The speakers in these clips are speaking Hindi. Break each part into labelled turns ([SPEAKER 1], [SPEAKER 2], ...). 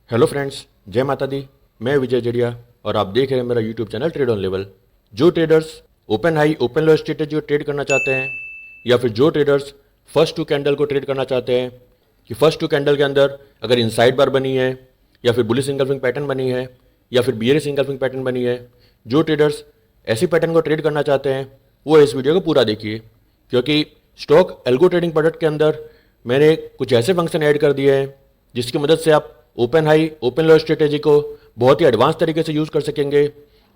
[SPEAKER 1] हेलो फ्रेंड्स, जय माता दी। मैं विजय जड़िया और आप देख रहे हैं मेरा YouTube channel trade on level. जो traders open high open low strategy को ट्रेड करना चाहते हैं या फिर जो ट्रेडर्स फर्स्ट टू कैंडल को ट्रेड करना चाहते हैं कि फर्स्ट टू कैंडल के अंदर अगर इनसाइड बार बनी है या फिर बुलिश इंगल्फिंग पैटर्न बनी है या फिर बियरिश इंगल्फिंग पैटर्न बनी है, जो ट्रेडर्स ऐसी पैटर्न को ट्रेड करना चाहते हैं वो इस वीडियो को पूरा देखिए, क्योंकि स्टॉक एल्गो ट्रेडिंग प्रोडक्ट के अंदर मैंने कुछ ऐसे फंक्शन ऐड कर दिए हैं जिसकी मदद से आप open high open low strategy को बहुत ही एडवांस तरीके से यूज़ कर सकेंगे।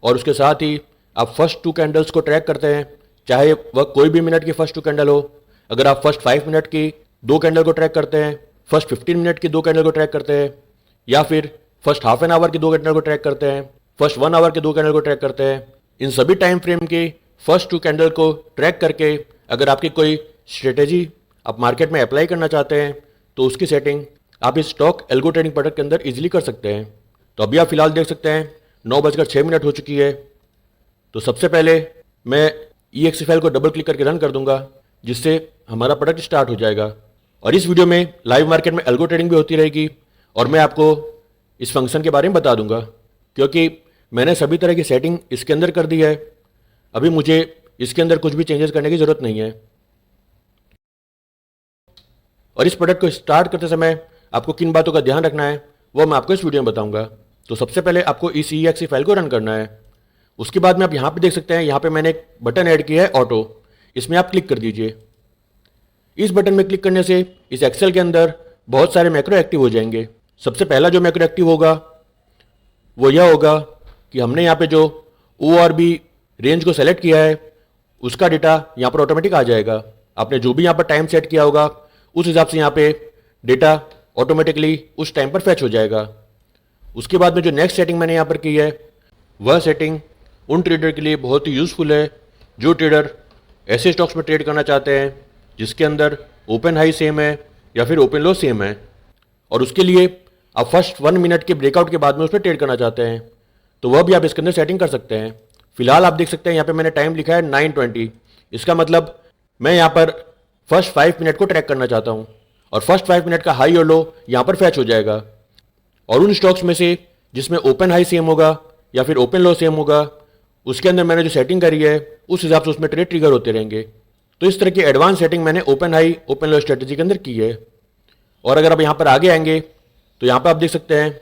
[SPEAKER 1] और उसके साथ ही आप फर्स्ट टू कैंडल्स को ट्रैक करते हैं, चाहे वह कोई भी मिनट की फर्स्ट टू कैंडल हो। अगर आप फर्स्ट 5 मिनट की दो कैंडल को ट्रैक करते हैं, फर्स्ट 15 मिनट की दो कैंडल को ट्रैक करते हैं, या फिर फर्स्ट हाफ एन आवर की दो कैंडल को ट्रैक करते हैं, फर्स्ट 1 आवर की दो कैंडल को ट्रैक करते हैं, इन सभी टाइम फ्रेम की फर्स्ट टू कैंडल को ट्रैक करके अगर आपकी कोई स्ट्रेटेजी आप मार्केट में अप्लाई करना चाहते हैं तो उसकी सेटिंग आप इस स्टॉक एल्गो ट्रेडिंग प्रोडक्ट के अंदर इजीली कर सकते हैं। तो अभी आप फिलहाल देख सकते हैं 9:06 हो चुकी है। तो सबसे पहले मैं EXE फाइल को डबल क्लिक करके रन कर दूंगा, जिससे हमारा प्रोडक्ट स्टार्ट हो जाएगा। और इस वीडियो में लाइव मार्केट में एल्गो ट्रेडिंग भी होती रहेगी और मैं आपको इस फंक्शन के बारे में बता दूंगा, क्योंकि मैंने सभी तरह की सेटिंग इसके अंदर कर दी है। अभी मुझे इसके अंदर कुछ भी चेंजेस करने की ज़रूरत नहीं है। और इस प्रोडक्ट को स्टार्ट करते समय आपको किन बातों का ध्यान रखना है वो मैं आपको इस वीडियो में बताऊंगा। तो सबसे पहले आपको इस EXE फाइल को रन करना है। उसके बाद में आप यहाँ पे देख सकते हैं, यहाँ पे मैंने एक बटन ऐड किया है ऑटो, इसमें आप क्लिक कर दीजिए। इस बटन में क्लिक करने से इस एक्सेल के अंदर बहुत सारे मैक्रो एक्टिव हो जाएंगे। सबसे पहला जो मैक्रो एक्टिव होगा वो यह होगा कि हमने यहाँ पे जो ORB रेंज को सेलेक्ट किया है उसका डेटा यहाँ पर ऑटोमेटिक आ जाएगा। आपने जो भी यहाँ पर टाइम सेट किया होगा उस हिसाब से यहाँ पे डेटा ऑटोमेटिकली उस टाइम पर फैच हो जाएगा। उसके बाद में जो नेक्स्ट सेटिंग मैंने यहाँ पर की है वह सेटिंग उन ट्रेडर के लिए बहुत ही यूज़फुल है जो ट्रेडर ऐसे स्टॉक्स में ट्रेड करना चाहते हैं जिसके अंदर ओपन हाई सेम है या फिर ओपन लो सेम है, और उसके लिए आप फर्स्ट 1 मिनट के ब्रेकआउट के बाद में उस पर ट्रेड करना चाहते हैं तो वह भी आप इसके अंदर सेटिंग कर सकते हैं। फिलहाल आप देख सकते हैं यहाँ पे मैंने टाइम लिखा है 9:20। इसका मतलब मैं यहाँ पर फर्स्ट 5 मिनट को ट्रैक करना चाहता हूँ और फर्स्ट 5 मिनट का हाई और लो यहाँ पर फैच हो जाएगा। और उन स्टॉक्स में से जिसमें ओपन हाई सेम होगा या फिर ओपन लो सेम होगा उसके अंदर मैंने जो सेटिंग करी है उस हिसाब से उसमें ट्रेड ट्रिगर होते रहेंगे। तो इस तरह की एडवांस सेटिंग मैंने open high open low strategy के अंदर की है। और अगर आप यहाँ पर आगे आएंगे तो यहाँ पर आप देख सकते हैं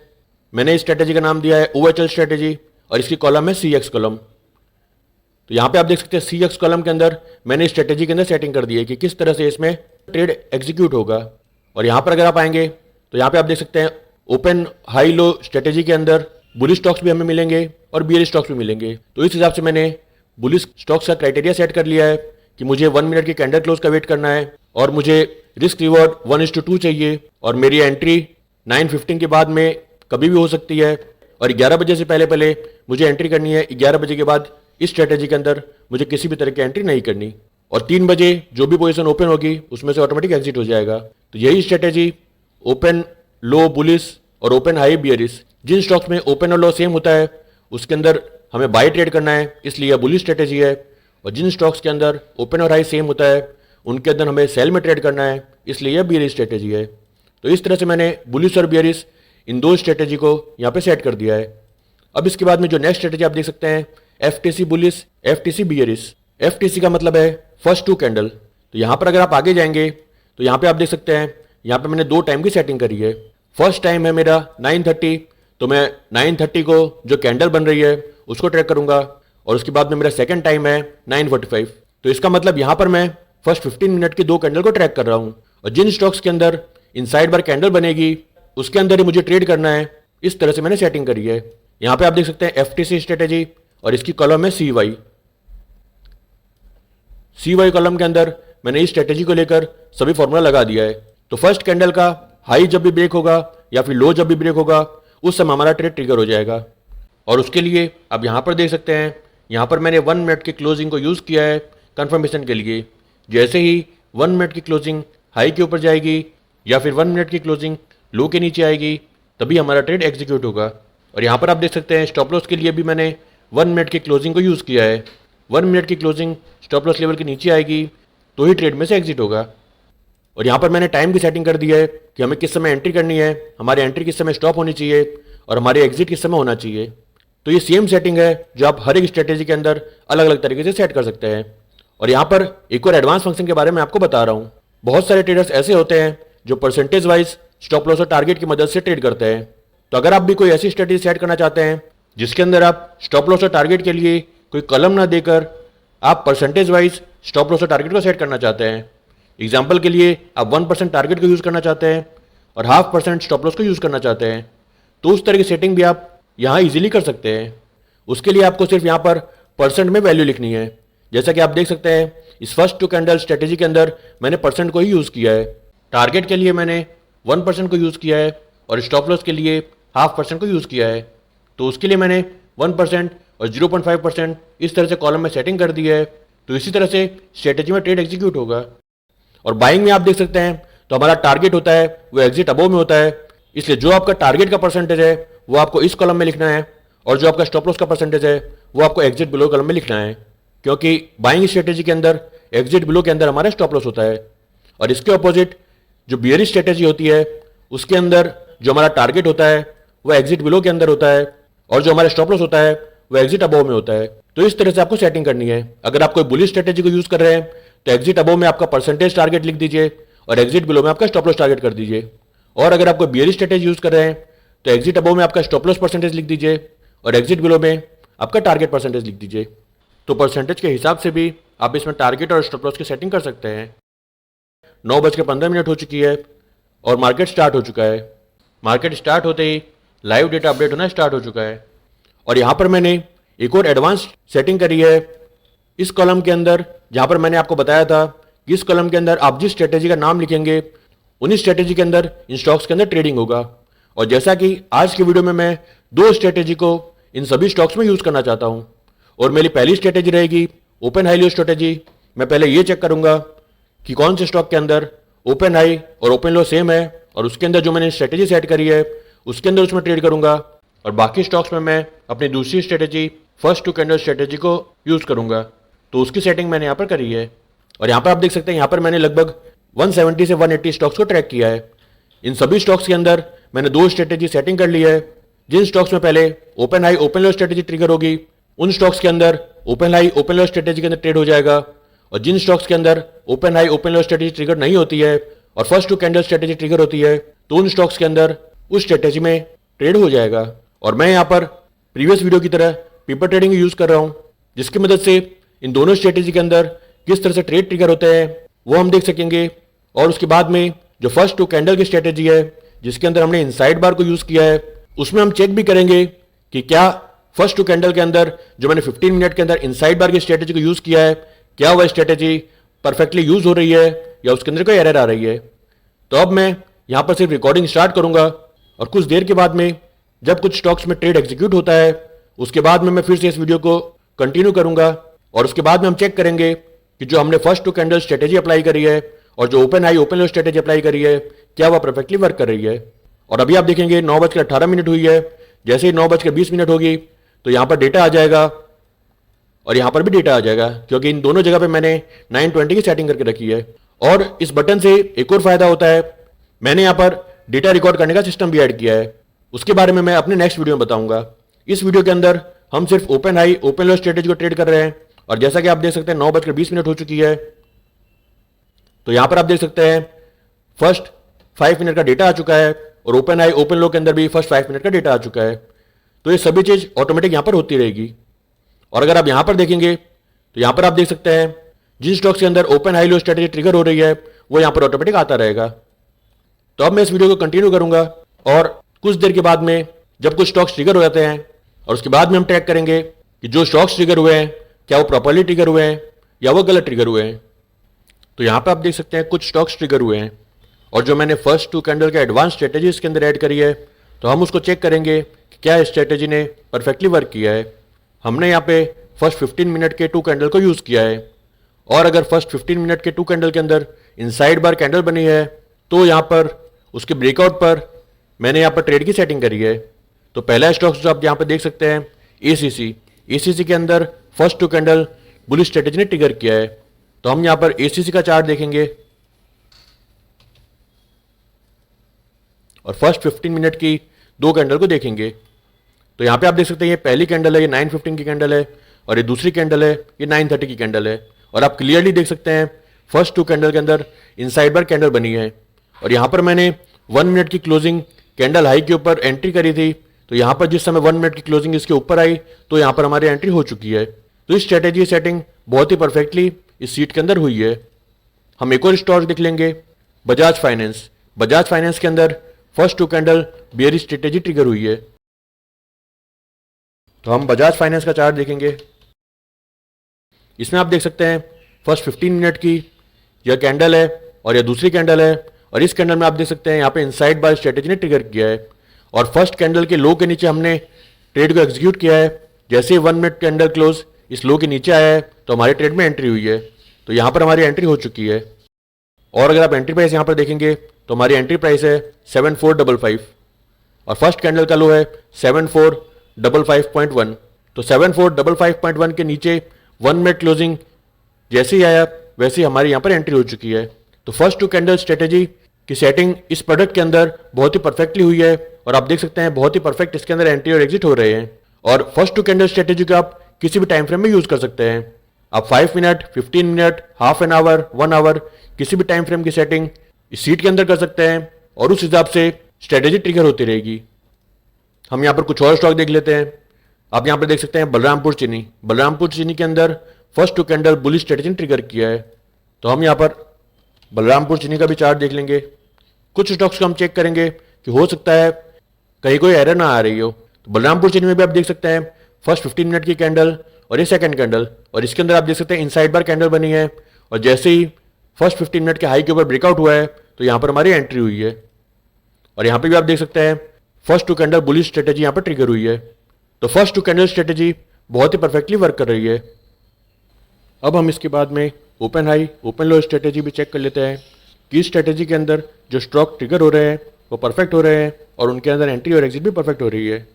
[SPEAKER 1] मैंने इस स्ट्रेटेजी का नाम दिया है OHL स्ट्रेटेजी और इसकी कॉलम है CX कॉलम। तो यहाँ पे आप देख सकते हैं CX कॉलम के अंदर मैंने इस स्ट्रेटेजी के अंदर सेटिंग कर दी है कि किस तरह से इसमें ट्रेड एग्जीक्यूट होगा। और यहाँ पर अगर आप आएंगे तो यहाँ पे आप देख सकते हैं ओपन हाई लो स्ट्रेटेजी के अंदर बुलिश स्टॉक्स भी हमें मिलेंगे और बियरिश स्टॉक्स भी मिलेंगे। तो इस हिसाब से मैंने बुलिश स्टॉक्स का क्राइटेरिया सेट कर लिया है कि मुझे 1 मिनट की कैंडल क्लोज का वेट करना है और मुझे रिस्क रिवॉर्ड 1:2 चाहिए और मेरी एंट्री 9:15 के बाद में कभी भी हो सकती है और 11 बजे से पहले पहले मुझे एंट्री करनी है। 11 बजे के बाद इस स्ट्रेटेजी के अंदर मुझे किसी भी तरह की एंट्री नहीं करनी और 3 बजे जो भी पोजीशन ओपन होगी उसमें से ऑटोमेटिक एग्जिट हो जाएगा। तो यही स्ट्रेटेजी ओपन लो बुलिश और ओपन हाई बियरिश, जिन स्टॉक्स में ओपन और लो सेम होता है उसके अंदर हमें बाय ट्रेड करना है, इसलिए यह बुलिश स्ट्रेटेजी है। और जिन स्टॉक्स के अंदर ओपन और हाई सेम होता है उनके अंदर हमें सेल में ट्रेड करना है, इसलिए यह बियरिश स्ट्रेटेजी है। तो इस तरह से मैंने बुलिश और बियरिश इन दो स्ट्रेटेजी को यहाँ पे सेट कर दिया है। अब इसके बाद में जो नेक्स्ट स्ट्रेटेजी आप देख सकते हैं FTC bullish FTC bearish. FTC का मतलब है फर्स्ट टू कैंडल। तो यहाँ पर अगर आप आगे जाएंगे तो यहाँ पे आप देख सकते हैं यहाँ पे मैंने 2 टाइम की सेटिंग करी है। फर्स्ट टाइम है मेरा 9:30, तो मैं 9:30 को जो कैंडल बन रही है उसको ट्रैक करूंगा। और उसके बाद में मेरा सेकंड टाइम है 9:45। तो इसका मतलब यहाँ पर मैं फर्स्ट 15 मिनट की 2 कैंडल को ट्रैक कर रहा हूँ और जिन स्टॉक्स के अंदर इनसाइड बार कैंडल बनेगी उसके अंदर ही मुझे ट्रेड करना है। इस तरह से मैंने सेटिंग करी है। यहाँ पे आप देख सकते हैं FTC स्ट्रेटेजी और इसकी कॉलम है CY कॉलम के अंदर मैंने इस स्ट्रेटेजी को लेकर सभी फॉर्मूला लगा दिया है। तो फर्स्ट कैंडल का हाई जब भी ब्रेक होगा या फिर लो जब भी ब्रेक होगा उस समय हमारा ट्रेड ट्रिगर हो जाएगा। और उसके लिए आप यहाँ पर देख सकते हैं यहाँ पर मैंने 1 मिनट की क्लोजिंग को यूज़ किया है कंफर्मेशन के लिए। जैसे ही 1 मिनट की क्लोजिंग हाई के ऊपर जाएगी या फिर 1 मिनट की क्लोजिंग लो के नीचे आएगी तभी हमारा ट्रेड एग्जीक्यूट होगा। और यहाँ पर आप देख सकते हैं स्टॉप लॉस के लिए भी मैंने 1 मिनट की क्लोजिंग को यूज़ किया है। 1 मिनट की क्लोजिंग स्टॉप लॉस लेवल के नीचे आएगी तो ही ट्रेड में से एग्जिट होगा। और यहाँ पर मैंने टाइम की सेटिंग कर दी है कि हमें किस समय एंट्री करनी है, हमारी एंट्री किस समय स्टॉप होनी चाहिए और हमारी एग्जिट किस समय होना चाहिए। तो ये सेम सेटिंग है जो आप हर एक स्ट्रेटेजी के अंदर अलग अलग तरीके से सेट कर सकते हैं। और यहाँ पर एक और एडवांस फंक्शन के बारे में आपको बता रहा हूँ। बहुत सारे ट्रेडर्स ऐसे होते हैं जो परसेंटेज वाइज स्टॉप लॉस और टारगेट की मदद से ट्रेड करते हैं। तो अगर आप भी कोई ऐसी स्ट्रेटेजी सेट करना चाहते हैं जिसके अंदर आप स्टॉप लॉस और टारगेट के लिए कोई कलम ना देकर आप परसेंटेज वाइज स्टॉप लॉस और टारगेट को सेट करना चाहते हैं, एग्जाम्पल के लिए आप 1% टारगेट को यूज़ करना चाहते हैं और 0.5% स्टॉप लॉस को यूज़ करना चाहते हैं, तो उस तरह की सेटिंग भी आप यहाँ इजीली कर सकते हैं। उसके लिए आपको सिर्फ यहाँ पर परसेंट में वैल्यू लिखनी है। जैसा कि आप देख सकते हैं इस फर्स्ट टू कैंडल स्ट्रेटेजी के अंदर मैंने परसेंट को ही यूज़ किया है। टारगेट के लिए मैंने 1% को यूज़ किया है और स्टॉप लॉस के लिए 0.5% को यूज़ किया है। तो उसके लिए मैंने 1% और 0.5% इस तरह से कॉलम में सेटिंग कर दी है। तो इसी तरह से स्ट्रेटेजी में ट्रेड एग्जीक्यूट होगा। और बाइंग में आप देख सकते हैं तो हमारा टारगेट होता है वो एग्जिट अबव में होता है, इसलिए जो आपका टारगेट का परसेंटेज है वो आपको इस कॉलम में लिखना है और जो आपका स्टॉप लॉस का परसेंटेज है वो आपको एग्जिट बिलो कॉलम में लिखना है, क्योंकि बाइंग स्ट्रेटेजी के अंदर एग्जिट बिलो के अंदर हमारा स्टॉप लॉस होता है। और इसके ऑपोजिट जो बियरिश स्ट्रेटेजी होती है उसके अंदर जो हमारा टारगेट होता है वो एग्जिट बिलो के अंदर होता है और जो हमारा स्टॉप लॉस होता है वो एग्जिट अबव में होता है। तो इस तरह से आपको सेटिंग करनी है। अगर आप कोई बुलिश स्ट्रेटेजी को यूज कर रहे हैं तो एग्जिट अबव में आपका परसेंटेज टारगेट लिख दीजिए और एग्जिट बिलो में आपका स्टॉप लॉस टारगेट कर दीजिए। और अगर आप कोई बियरिश स्ट्रेटेजी यूज कर रहे हैं तो एग्जिट अबव में आपका स्टॉप लॉस परसेंटेज लिख दीजिए और एग्जिट बिलो में आपका टारगेट परसेंटेज लिख दीजिए। तो परसेंटेज के हिसाब से भी आप इसमें टारगेट और स्टॉप लॉस की सेटिंग कर सकते हैं। 9:15 हो चुकी है और मार्केट स्टार्ट हो चुका है। मार्केट स्टार्ट होते ही लाइव डेटा अपडेट होना स्टार्ट हो चुका है। और यहाँ पर मैंने एक और एडवांस सेटिंग करी है इस कॉलम के अंदर, जहाँ पर मैंने आपको बताया था कि इस कॉलम के अंदर आप जिस स्ट्रेटेजी का नाम लिखेंगे उन्हीं स्ट्रेटेजी के अंदर इन स्टॉक्स के अंदर ट्रेडिंग होगा। और जैसा कि आज की वीडियो में मैं 2 स्ट्रेटेजी को इन सभी स्टॉक्स में यूज करना चाहता हूँ। और मेरी पहली स्ट्रेटेजी रहेगी ओपन हाई लो स्ट्रेटेजी। मैं पहले ये चेक करूंगा कि कौन से स्टॉक के अंदर ओपन हाई और ओपन लो सेम है और उसके अंदर जो मैंने स्ट्रेटेजी सेट करी है उसके अंदर उसमें ट्रेड करूंगा। और बाकी स्टॉक्स में मैं अपनी दूसरी strategy first two candle strategy को यूज करूंगा। तो उसकी सेटिंग मैंने यहाँ पर करी है। और यहाँ पर आप देख सकते हैं यहाँ पर मैंने लगभग 170 से 180 स्टॉक्स को ट्रैक किया है। इन सभी स्टॉक्स के अंदर मैंने 2 स्ट्रेटेजी सेटिंग कर ली है। जिन स्टॉक्स में पहले open high open low strategy trigger होगी उन स्टॉक्स के अंदर open high open low strategy के अंदर ट्रेड हो जाएगा। और जिन स्टॉक्स के अंदर open high open low strategy trigger नहीं होती है और first two candle strategy trigger होती है तो उन स्टॉक्स के अंदर उस स्ट्रेटेजी में ट्रेड हो जाएगा। और मैं यहाँ पर प्रीवियस वीडियो की तरह पेपर ट्रेडिंग यूज कर रहा हूँ, जिसकी मदद से इन दोनों स्ट्रेटेजी के अंदर किस तरह से ट्रेड ट्रिगर होते हैं वो हम देख सकेंगे। और उसके बाद में जो फर्स्ट टू कैंडल की स्ट्रेटेजी है जिसके अंदर हमने इनसाइड बार को यूज किया है उसमें हम चेक भी करेंगे कि क्या फर्स्ट टू कैंडल के अंदर जो मैंने 15 मिनट के अंदर इनसाइड बार की स्ट्रेटेजी को यूज किया है क्या वह स्ट्रेटेजी परफेक्टली यूज हो रही है या उसके अंदर कोई एरर आ रही है। तो अब मैं यहाँ पर सिर्फ रिकॉर्डिंग स्टार्ट करूंगा और कुछ देर के बाद में जब कुछ स्टॉक्स में ट्रेड एग्जीक्यूट होता है उसके बाद में मैं फिर से इस वीडियो को कंटिन्यू करूंगा और उसके बाद में हम चेक करेंगे कि जो हमने first two candle strategy apply करी है और जो open high open low strategy apply करी है क्या वह परफेक्टली वर्क कर रही है। और अभी आप देखेंगे 9:18 हुई है। जैसे ही 9:20 होगी तो यहाँ पर डेटा आ जाएगा और यहाँ पर भी डेटा आ जाएगा, क्योंकि इन दोनों जगह पे मैंने 9:20 की सेटिंग करके रखी है। और इस बटन से एक और फायदा होता है, मैंने यहाँ पर डेटा रिकॉर्ड करने का सिस्टम भी ऐड किया है। उसके बारे में मैं अपने नेक्स्ट वीडियो में बताऊंगा। इस वीडियो के अंदर हम सिर्फ open high open low strategy को ट्रेड कर रहे हैं। और जैसा कि आप देख सकते हैं 9:20 हो चुकी है। तो यहां पर आप देख सकते हैं फर्स्ट 5 मिनट का डेटा आ चुका है और ओपन हाई ओपन लो के अंदर भी फर्स्ट 5 मिनट का डेटा आ चुका है। तो ये सभी चीज ऑटोमेटिक यहां पर होती रहेगी। और अगर आप यहां पर देखेंगे तो यहां पर आप देख सकते हैं जिन स्टॉक्स के अंदर open high low strategy trigger हो रही है वो यहां पर ऑटोमेटिक आता रहेगा। तो अब मैं इस वीडियो को कंटिन्यू करूंगा और कुछ देर के बाद में जब कुछ स्टॉक्स ट्रिगर हो जाते हैं और उसके बाद में हम ट्रैक करेंगे कि जो स्टॉक्स ट्रिगर हुए हैं क्या वो प्रॉपर्ली ट्रिगर हुए हैं या वो गलत ट्रिगर हुए हैं। तो यहाँ पे आप देख सकते हैं कुछ स्टॉक्स ट्रिगर हुए हैं और जो मैंने फर्स्ट टू कैंडल के एडवांस स्ट्रेटेजी इसके अंदर ऐड करी है तो हम उसको चेक करेंगे कि क्या इस स्ट्रेटेजी ने परफेक्टली वर्क किया है। हमने यहाँ पे फर्स्ट 15 मिनट के 2 कैंडल को यूज़ किया है और अगर फर्स्ट 15 मिनट के 2 कैंडल के अंदर इनसाइड बार कैंडल बनी है तो यहाँ पर उसके ब्रेकआउट पर मैंने यहाँ पर ट्रेड की सेटिंग करी है। तो पहला स्टॉक्स जो आप यहाँ पर देख सकते हैं एसीसी के अंदर first two candle bullish strategy ने ट्रिगर किया है। तो हम यहाँ पर एसीसी का चार्ट देखेंगे और फर्स्ट 15 मिनट की दो कैंडल को देखेंगे। तो यहाँ पे आप देख सकते हैं ये पहली कैंडल है, ये 9:15 की कैंडल है, और ये दूसरी कैंडल है, ये 9:30 की कैंडल है। और आप क्लियरली देख सकते हैं फर्स्ट टू कैंडल के अंदर इनसाइड बार कैंडल बनी है। और यहाँ पर मैंने 1 मिनट की क्लोजिंग कैंडल हाई के ऊपर एंट्री करी थी, तो यहाँ पर जिस समय 1 मिनट की क्लोजिंग इसके ऊपर आई तो यहाँ पर हमारी एंट्री हो चुकी है। तो इस स्ट्रेटेजी सेटिंग बहुत ही परफेक्टली इस सीट के अंदर हुई है। हम एक और स्टॉक देख लेंगे, बजाज फाइनेंस। बजाज फाइनेंस के अंदर first two candle bearish strategy trigger हुई है। तो हम बजाज फाइनेंस का चार्ट देखेंगे। इसमें आप देख सकते हैं फर्स्ट 15 मिनट की यह कैंडल है और यह दूसरी कैंडल है, और इस कैंडल में आप देख सकते हैं यहाँ पे इनसाइड बाय स्ट्रेटेजी ने ट्रिगर किया है, और फर्स्ट कैंडल के लो के नीचे हमने ट्रेड को एग्जीक्यूट किया है। जैसे ही 1 मिनट कैंडल क्लोज इस लो के नीचे आया है तो हमारे ट्रेड में एंट्री हुई है। तो यहाँ पर हमारी एंट्री हो चुकी है। और अगर आप एंट्री प्राइस यहाँ पर देखेंगे तो हमारी एंट्री प्राइस है 7455, और फर्स्ट कैंडल का लो है 7455.1। तो 7455.1 के नीचे 1 मिनट क्लोजिंग जैसे ही आया वैसे ही हमारी यहाँ पर एंट्री हो चुकी है। तो फर्स्ट टू कैंडल स्ट्रेटेजी की सेटिंग इस प्रोडक्ट के अंदर बहुत ही परफेक्टली हुई है, और आप देख सकते हैं बहुत ही परफेक्ट इसके अंदर एंट्री और एग्जिट हो रहे हैं। और फर्स्ट टू कैंडल स्ट्रेटेजी को आप किसी भी टाइम फ्रेम में यूज कर सकते हैं। आप 5 minute, 15 minute, half an hour, 1 hour, किसी भी टाइम फ्रेम की सेटिंग इस सीट के अंदर कर सकते हैं, और उस हिसाब से स्ट्रेटेजी ट्रिगर होती रहेगी। हम यहाँ पर कुछ और स्टॉक देख लेते हैं। आप यहाँ पर देख सकते हैं बलरामपुर चीनी। बलरामपुर चीनी के अंदर first two candle bullish strategy trigger किया है। तो हम यहाँ पर बलरामपुर चीनी का भी चार्ट देख लेंगे। कुछ स्टॉक्स को हम चेक करेंगे कि हो सकता है कहीं कोई एरर ना आ रही हो। तो बलरामपुर चीनी में भी आप देख सकते हैं फर्स्ट 15 मिनट की कैंडल और ये सेकंड कैंडल, और इसके अंदर आप देख सकते हैं इनसाइड बार कैंडल बनी है, और जैसे ही फर्स्ट 15 मिनट के हाई के ऊपर ब्रेकआउट हुआ है तो यहाँ पर हमारी एंट्री हुई है। और यहाँ पे भी आप देख सकते हैं first two candle bullish strategy यहाँ पर ट्रिगर हुई है। तो फर्स्ट टू कैंडल स्ट्रेटेजी बहुत ही परफेक्टली वर्क कर रही है। अब हम इसके बाद में open high open low strategy भी चेक कर लेते हैं कि इस स्ट्रेटेजी के अंदर जो स्टॉक ट्रिगर हो रहे हैं वो परफेक्ट हो रहे हैं, और उनके अंदर एंट्री और एग्जिट भी परफेक्ट हो रही है।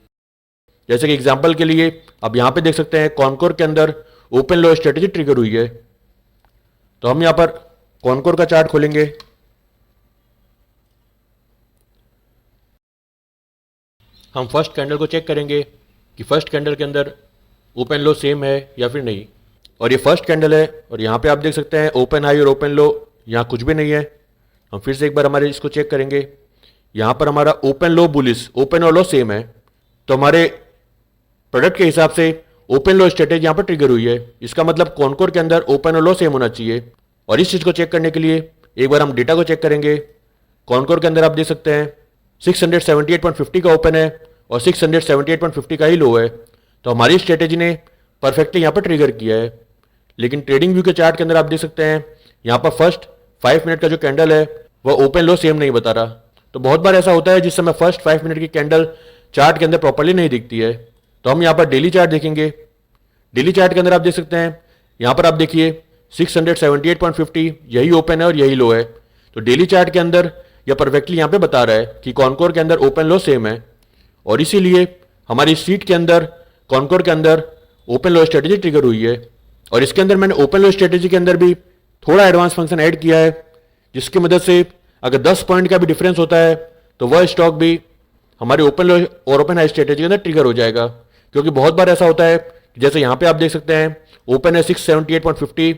[SPEAKER 1] जैसे कि एग्जांपल के लिए आप यहाँ पे देख सकते हैं कॉनकोर के अंदर ओपन लो स्ट्रेटेजी ट्रिगर हुई है। तो हम यहाँ पर कॉनकोर का चार्ट खोलेंगे। हम फर्स्ट कैंडल को चेक करेंगे कि फर्स्ट कैंडल के अंदर ओपन लो सेम है या फिर नहीं। और ये फर्स्ट कैंडल है, और यहाँ पे आप देख सकते हैं ओपन हाई और ओपन लो यहाँ कुछ भी नहीं है। हम फिर से एक बार हमारे इसको चेक करेंगे। यहाँ पर हमारा ओपन लो बुलिश, ओपन और लो सेम है। तो हमारे प्रोडक्ट के हिसाब से ओपन लो स्ट्रेटेजी यहाँ पर ट्रिगर हुई है। इसका मतलब कॉनकोर के अंदर ओपन और लो सेम होना चाहिए। और इस चीज़ को चेक करने के लिए एक बार हम डेटा को चेक करेंगे। कॉनकोर के अंदर आप देख सकते हैं 678.50 का ओपन है और 678.50 का ही लो है। तो हमारी स्ट्रेटेजी ने परफेक्टली यहाँ पर ट्रिगर किया है। लेकिन ट्रेडिंग व्यू के चार्ट के अंदर आप देख सकते हैं यहाँ पर फर्स्ट 5 मिनट का जो कैंडल है वह ओपन लो सेम नहीं बता रहा। तो बहुत बार ऐसा होता है जिस समय फर्स्ट 5 मिनट की कैंडल चार्ट के अंदर प्रॉपर्ली नहीं दिखती है। तो हम यहाँ पर डेली चार्ट देखेंगे। डेली चार्ट के अंदर आप देख सकते हैं यहाँ पर आप देखिए 678.50 यही ओपन है और यही लो है। तो डेली चार्ट के अंदर यह परफेक्टली यहाँ पे बता रहा है कि कॉनकोर के अंदर ओपन लो सेम है, और इसीलिए हमारी सीट के अंदर कॉनकोर के अंदर ओपन लो स्ट्रेटेजी ट्रिगर हुई है। और इसके अंदर मैंने ओपन लो स्ट्रेटेजी के अंदर भी थोड़ा एडवांस फंक्शन ऐड किया है, जिसकी मदद से अगर 10 पॉइंट का भी डिफरेंस होता है तो वह स्टॉक भी हमारे ओपन लो और ओपन हाई स्ट्रेटेजी के अंदर ट्रिगर हो जाएगा। क्योंकि बहुत बार ऐसा होता है जैसे यहाँ पे आप देख सकते हैं ओपन है 678.50,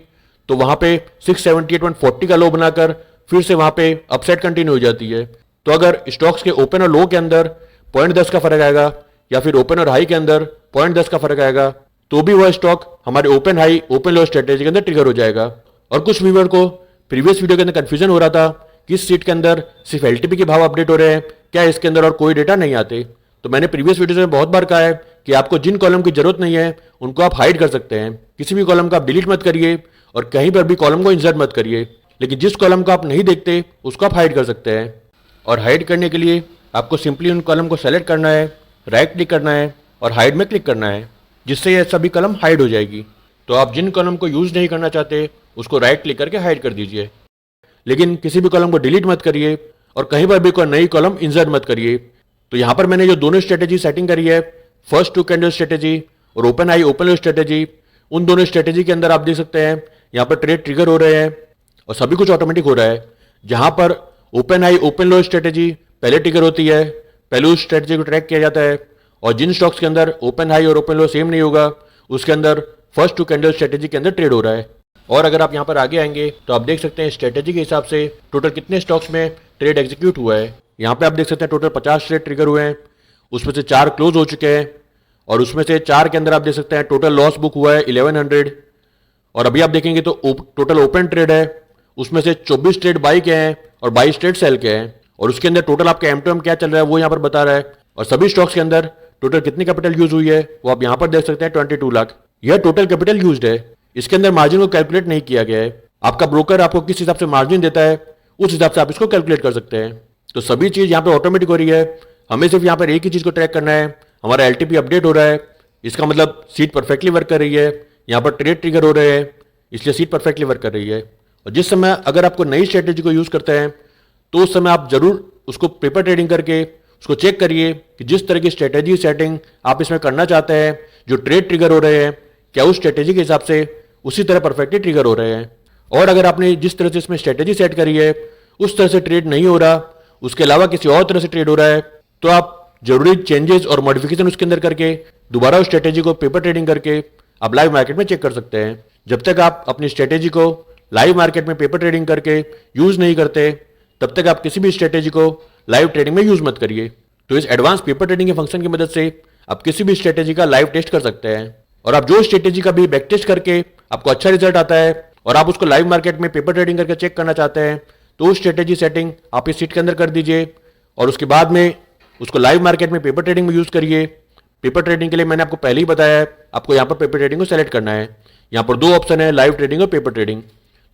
[SPEAKER 1] तो वहाँ पे 678.40 का लो बनाकर फिर से वहाँ पे अपसाइड कंटिन्यू हो जाती है। तो अगर स्टॉक्स के ओपन और लो के अंदर 0.10 का फर्क आएगा या फिर ओपन और हाई के अंदर 0.10 का फर्क आएगा तो भी वह स्टॉक हमारे open high open low strategy के अंदर ट्रिगर हो जाएगा। और कुछ व्यूअर को प्रीवियस वीडियो के अंदर कंफ्यूजन हो रहा था कि इस सीट के अंदर सिर्फ एलटीपी के भाव अपडेट हो रहे हैं, क्या इसके अंदर और कोई डेटा नहीं आते। तो मैंने प्रीवियस वीडियो में बहुत बार कहा है कि आपको जिन कॉलम की जरूरत नहीं है उनको आप हाइड कर सकते हैं। किसी भी कॉलम का आप डिलीट मत करिए और कहीं पर भी कॉलम को इंसर्ट मत करिए, लेकिन जिस कॉलम को आप नहीं देखते उसको आप हाइड कर सकते हैं। और हाइड करने के लिए आपको सिंपली उन कॉलम को सेलेक्ट करना है, राइट क्लिक करना है और हाइड में क्लिक करना है, जिससे यह सभी कॉलम हाइड हो जाएगी। तो आप जिन कॉलम को यूज नहीं करना चाहते उसको राइट क्लिक करके हाइड कर दीजिए, लेकिन किसी भी कॉलम को डिलीट मत करिए और कहीं पर भी कोई नई कॉलम इंसर्ट मत करिए। तो यहाँ पर मैंने जो दोनों स्ट्रेटेजी सेटिंग करी है, फर्स्ट टू कैंडल स्ट्रेटेजी और open high open low strategy, उन दोनों स्ट्रेटेजी के अंदर आप देख सकते हैं यहाँ पर ट्रेड ट्रिगर हो रहे हैं और सभी कुछ ऑटोमेटिक हो रहा है। जहाँ पर open high open low strategy पहले ट्रिगर होती है, पहले उस स्ट्रेटजी को ट्रैक किया जाता है, और जिन स्टॉक्स के अंदर ओपन हाई और ओपन लो सेम नहीं होगा उसके अंदर फर्स्ट 2 कैंडल स्ट्रेटजी के अंदर ट्रेड हो रहा है। और अगर आप यहाँ पर आगे आएंगे तो आप देख सकते हैं स्ट्रेटजी के हिसाब से टोटल कितने स्टॉक्स में ट्रेड एग्जीक्यूट हुआ है। यहाँ पे आप देख सकते हैं टोटल 50 ट्रेड ट्रिगर हुए हैं, उसमें से 4 क्लोज हो चुके हैं, और उसमें से 4 के अंदर आप देख सकते हैं टोटल लॉस बुक हुआ है 1100। और अभी आप देखेंगे तो टोटल ओपन ट्रेड है, उसमें से 24 ट्रेड बाई के हैं और 22 ट्रेड सेल के हैं, और उसके अंदर टोटल आपका M2M क्या चल रहा है वो यहाँ पर बता रहा है। और सभी स्टॉक्स के अंदर टोटल कितनी कैपिटल यूज हुई है वो आप यहाँ पर देख सकते हैं 22 लाख। यह टोटल कैपिटल यूज्ड है, इसके अंदर मार्जिन को कैलकुलेट नहीं किया गया है। आपका ब्रोकर आपको किस हिसाब से मार्जिन देता है उस हिसाब से आप इसको कैलकुलेट कर सकते हैं। तो सभी चीज यहाँ पे ऑटोमेटिक हो रही है, हमें सिर्फ यहाँ पर एक ही चीज को ट्रैक करना है, हमारा LTP अपडेट हो रहा है, इसका मतलब सीट परफेक्टली वर्क कर रही है, यहाँ पर ट्रेड ट्रिगर हो रहे हैं, इसलिए सीट परफेक्टली वर्क कर रही है। और जिस समय अगर आपको नई स्ट्रेटेजी को यूज करते हैं तो उस समय आप जरूर उसको पेपर ट्रेडिंग करके उसको चेक करिए कि जिस तरह की स्ट्रेटेजी सेटिंग आप इसमें करना चाहते हैं, जो ट्रेड ट्रिगर हो रहे हैं, क्या उस स्ट्रेटेजी के हिसाब से उसी तरह परफेक्टली ट्रिगर हो रहे हैं। और अगर आपने जिस तरह से इसमें स्ट्रेटेजी सेट करी है उस तरह से ट्रेड नहीं हो रहा, उसके अलावा किसी और तरह से ट्रेड हो रहा है, तो आप जरूरी चेंजेस और मॉडिफिकेशन उसके अंदर करके दोबारा उस स्ट्रेटेजी को पेपर ट्रेडिंग करके आप लाइव मार्केट में चेक कर सकते हैं। जब तक आप अपनी स्ट्रेटेजी को लाइव मार्केट में पेपर ट्रेडिंग करके यूज नहीं करते तब तक आप किसी भी स्ट्रेटेजी को लाइव ट्रेडिंग में यूज मत करिए। तो इस एडवांस पेपर ट्रेडिंग के फंक्शन की मदद से आप किसी भी स्ट्रेटेजी का लाइव टेस्ट कर सकते हैं, और आप जो स्ट्रेटेजी का भी बैक टेस्ट करके आपको अच्छा रिजल्ट आता है और आप उसको लाइव मार्केट में पेपर ट्रेडिंग करके चेक करना चाहते हैं तो उस स्ट्रेटेजी सेटिंग आप इस सीट के अंदर कर दीजिए, और उसके बाद में उसको लाइव मार्केट में पेपर ट्रेडिंग में यूज करिए। पेपर ट्रेडिंग के लिए मैंने आपको पहले ही बताया है, आपको यहाँ पर पेपर ट्रेडिंग को सेलेक्ट करना है। यहाँ पर 2 ऑप्शन है, लाइव ट्रेडिंग और पेपर ट्रेडिंग।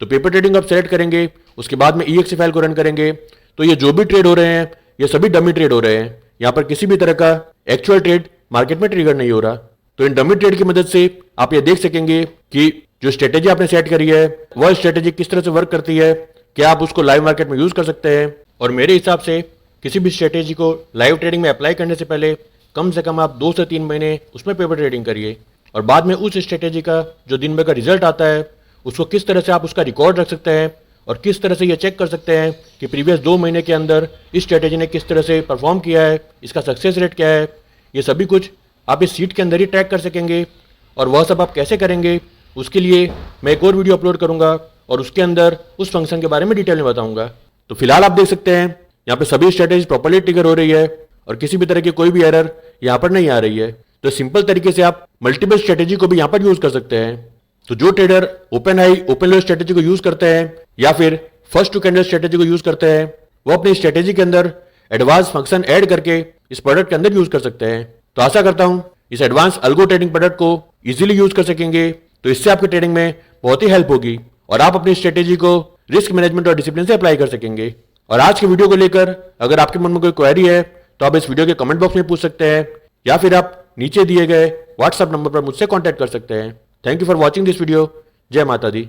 [SPEAKER 1] तो पेपर ट्रेडिंग आप सेलेक्ट करेंगे, उसके बाद में EXE फाइल को रन करेंगे, तो ये जो भी ट्रेड हो रहे हैं ये सभी डमी ट्रेड हो रहे हैं। यहाँ पर किसी भी तरह का एक्चुअल ट्रेड मार्केट में ट्रिगर नहीं हो रहा। तो इन डमी ट्रेड की मदद से आप ये देख सकेंगे कि जो स्ट्रेटेजी आपने सेट करी है वह स्ट्रेटेजी किस तरह से वर्क करती है, क्या आप उसको लाइव मार्केट में यूज कर सकते हैं। और मेरे हिसाब से किसी भी स्ट्रेटेजी को लाइव ट्रेडिंग में अप्लाई करने से पहले कम से कम आप 2 से 3 महीने उसमें पेपर ट्रेडिंग करिए, और बाद में उस स्ट्रेटेजी का जो दिन भर का रिजल्ट आता है उसको किस तरह से आप उसका रिकॉर्ड रख सकते हैं, और किस तरह से ये चेक कर सकते हैं कि प्रीवियस 2 महीने के अंदर इस स्ट्रेटेजी ने किस तरह से परफॉर्म किया है, इसका सक्सेस रेट क्या है, ये सभी कुछ आप इस सीट के अंदर ही ट्रैक कर सकेंगे। और वह सब आप कैसे करेंगे उसके लिए मैं एक और वीडियो अपलोड करूंगा और उसके अंदर उस फंक्शन के बारे में डिटेल में बताऊंगा। तो फिलहाल आप देख सकते हैं यहाँ पे सभी स्ट्रेटेजी प्रॉपर्ली ट्रिगर हो रही है और किसी भी तरह की कोई भी एरर यहाँ पर नहीं आ रही है। तो सिंपल तरीके से आप मल्टीपल स्ट्रेटेजी को भी यहाँ पर यूज कर सकते हैं। तो जो trader open high open low strategy को यूज करते हैं या फिर फर्स्ट 2 कैंडल स्ट्रेटेजी को यूज करते हैं वो अपनी स्ट्रेटेजी के अंदर एडवांस फंक्शन ऐड करके इस प्रोडक्ट के अंदर यूज कर सकते हैं। तो आशा करता हूं इस एडवांस अल्गो ट्रेडिंग प्रोडक्ट को इजीली यूज कर सकेंगे, तो इससे आपके ट्रेडिंग में बहुत ही हेल्प होगी और आप अपनी स्ट्रेटेजी को रिस्क मैनेजमेंट और डिसिप्लिन से अप्लाई कर सकेंगे। और आज की वीडियो को लेकर अगर आपके मन में कोई क्वेरी है तो आप इस वीडियो के कमेंट बॉक्स में पूछ सकते हैं या फिर आप नीचे दिए गए व्हाट्सएप नंबर पर मुझसे कॉन्टैक्ट कर सकते हैं। Thank you for watching this video. जय माता दी।